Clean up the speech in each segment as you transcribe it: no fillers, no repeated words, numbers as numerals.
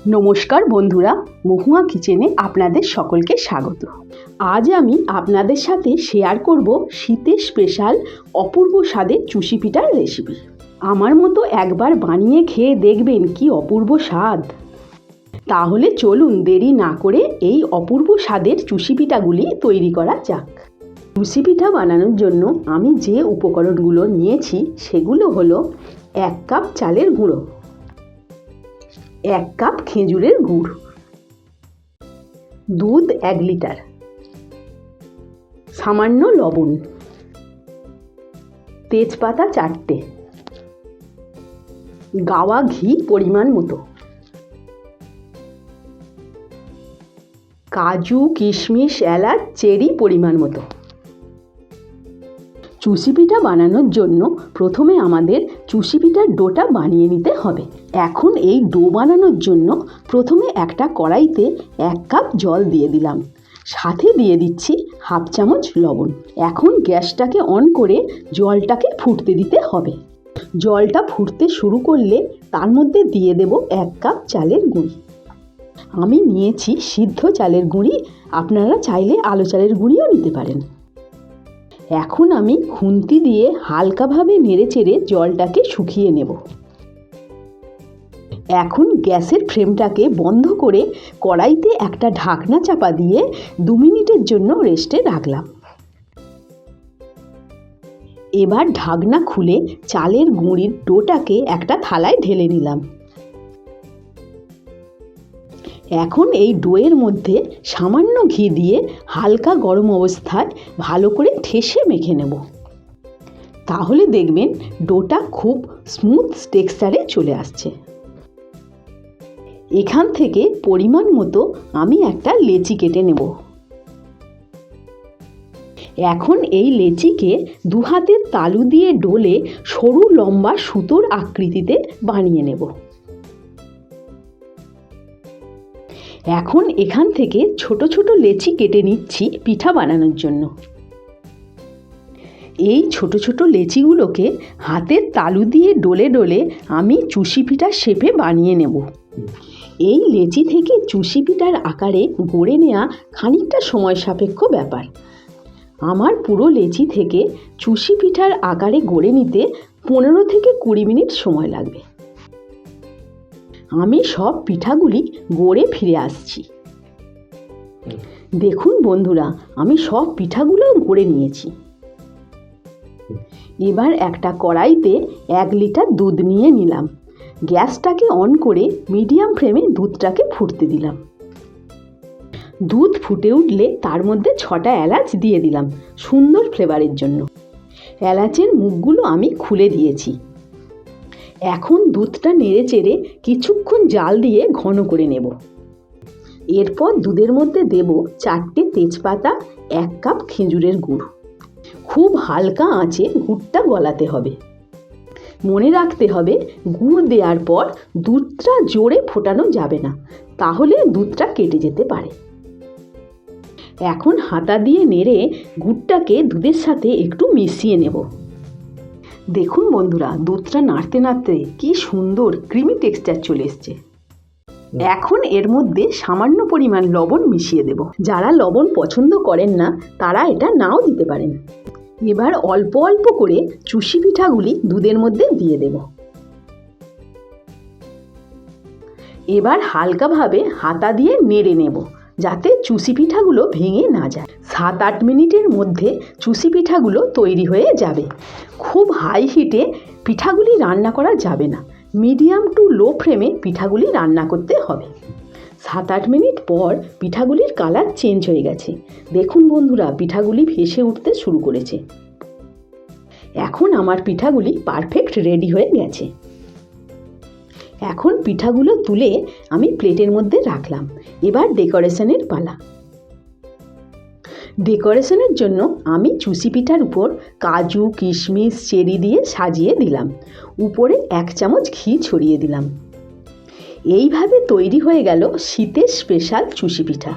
নমস্কার বন্ধুরা, মহুয়া কিচেনে আপনাদের সকলকে স্বাগত। আজ আমি আপনাদের সাথে শেয়ার করব শীতের স্পেশাল অপূর্ব স্বাদের চুষি পিঠার রেসিপি। আমার মতো একবার বানিয়ে খেয়ে দেখবেন কি অপূর্ব স্বাদ। তাহলে চলুন দেরি না করে এই অপূর্ব স্বাদের চুষি পিঠাগুলি তৈরি করা যাক। চুষি পিঠা বানানোর জন্য আমি যে উপকরণগুলো নিয়েছি সেগুলো হলো 1 কাপ চালের গুঁড়ো, 1 কাপ খেজুরের গুড়, দুধ 1 লিটার, সামান্য লবণ, তেজপাতা 4টে, গাওয়া ঘি পরিমাণ মতো, কাজু কিশমিশ এলাচ চেরি পরিমাণ মতো। চুষি পিঠা বানানোর জন্য প্রথমে আমাদের চুষি পিঠার ডোটা বানিয়ে নিতে হবে। এখন এই ডো বানানোর জন্য প্রথমে একটা কড়াইতে 1 কাপ জল দিয়ে দিলাম, সাথে দিয়ে দিচ্ছি 1/2 চামচ লবণ। এখন গ্যাসটাকে অন করে জলটাকে ফুটতে দিতে হবে। জলটা ফুটতে শুরু করলে তার মধ্যে দিয়ে দেব 1 কাপ চালের গুঁড়ি। আমি নিয়েছি সিদ্ধ চালের গুঁড়ি, আপনারা চাইলে আলো চালের গুঁড়িও নিতে পারেন। এখন আমি খুন্তি দিয়ে হালকাভাবে নেড়েচেড়ে জলটাকে শুকিয়ে নেব। এখন গ্যাসের ফ্লেমটাকে বন্ধ করে কড়াইতে একটা ঢাকনা চাপা দিয়ে 2 মিনিটের জন্য রেস্টে রাখলাম। এবার ঢাকনা খুলে চালের গুঁড়ির ডোটাকে একটা থালায় ঢেলে নিলাম। এখন এই ডোয়ের মধ্যে সামান্য ঘি দিয়ে হালকা গরম অবস্থায় ভালো করে ঠেসে মেখে নেব। তাহলে দেখবেন ডোটা খুব স্মুথ টেক্সচারে চলে আসছে। এখান থেকে পরিমাণ মতো আমি একটা লেচি কেটে নেব। এখন এই লেচিকে 2 হাতের তালু দিয়ে ডলে সরু লম্বা সুতোর আকৃতিতে বানিয়ে নেব। এখন এখান থেকে ছোট ছোট লেচি কেটে নিচ্ছি পিঠা বানানোর জন্য। এই ছোট ছোট লেচিগুলোকে হাতের তালু দিয়ে ডলে ডলে আমি চুষি পিঠার শেপে বানিয়ে নেব। এই লেচি থেকে চুষি পিঠার আকারে গড়ে নেওয়া খানিকটা সময় সাপেক্ষ ব্যাপার। আমার পুরো লেচি থেকে চুষি পিঠার আকারে গড়ে নিতে 15 থেকে 20 মিনিট সময় লাগবে। আমি সব পিঠাগুলি গড়ে ফিরে আসছি। দেখুন বন্ধুরা, আমি সব পিঠাগুলো গড়ে নিয়েছি। এবার একটা কড়াইতে 1 লিটার দুধ নিয়ে নিলাম। গ্যাসটাকে অন করে মিডিয়াম ফ্লেমে দুধটাকে ফুটতে দিলাম। দুধ ফুটে উঠলে তার মধ্যে 6টা এলাচ দিয়ে দিলাম সুন্দর ফ্লেভারের জন্য। এলাচের মুখগুলো আমি খুলে দিয়েছি। এখন দুধটা নেড়েচেড়ে কিছুক্ষণ জাল দিয়ে ঘন করে নেব। এরপর দুধের মধ্যে দেব 4টে তেজপাতা, 1 কাপ খেজুরের গুড়। খুব হালকা আঁচে গুড়টা গলাতে হবে। মনে রাখতে হবে গুড় দেওয়ার পর দুধটা জোরে ফোটানো যাবে না, তাহলে দুধটা কেটে যেতে পারে। এখন হাতা দিয়ে নেড়ে গুড়টাকে দুধের সাথে একটু মিশিয়ে নেব। দেখুন বন্ধুরা, দুধটা নাড়তে নাড়তে কি সুন্দর ক্রিমি টেক্সচার চলে এসছে। এখন এর মধ্যে সামান্য পরিমাণ লবণ মিশিয়ে দেব। যারা লবণ পছন্দ করেন না তারা এটা নাও দিতে পারেন। এবার অল্প অল্প করে চুষি পিঠাগুলি দুধের মধ্যে দিয়ে দেব। এবার হালকাভাবে হাতা দিয়ে নেড়ে নেব যাতে চুষি পিঠাগুলো ভেঙে না যায়। 7-8 মিনিটের মধ্যে চুষি পিঠাগুলো তৈরি হয়ে যাবে। খুব হাই হিটে পিঠাগুলি রান্না করা যাবে না, মিডিয়াম টু লো ফ্লেমে পিঠাগুলি রান্না করতে হবে। 7-8 মিনিট পর পিঠাগুলির কালার চেঞ্জ হয়ে গেছে। দেখুন বন্ধুরা, পিঠাগুলি ভেসে উঠতে শুরু করেছে। এখন আমার পিঠাগুলি পারফেক্ট রেডি হয়ে গেছে। এখন পিঠাগুলো তুলে আমি প্লেটের মধ্যে রাখলাম। এবার ডেকোরেশনের পালা। ডেকোরেশনের জন্য আমি চুষি পিঠার উপর কাজু কিশমিশ চেরি দিয়ে সাজিয়ে দিলাম। উপরে 1 চামচ ঘি ছড়িয়ে দিলাম। এইভাবে তৈরি হয়ে গেল শীতের স্পেশাল চুষি পিঠা।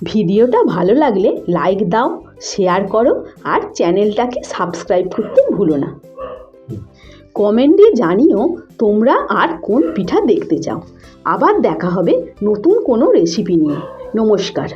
ভিডিওটা ভালো লাগলে লাইক দাও, শেয়ার করো আর চ্যানেলটাকে সাবস্ক্রাইব করতে ভুলো না। কমেন্টে জানিও তোমরা আর কোন পিঠা দেখতে চাও। আবার দেখা হবে নতুন কোনো রেসিপি নিয়ে। নমস্কার।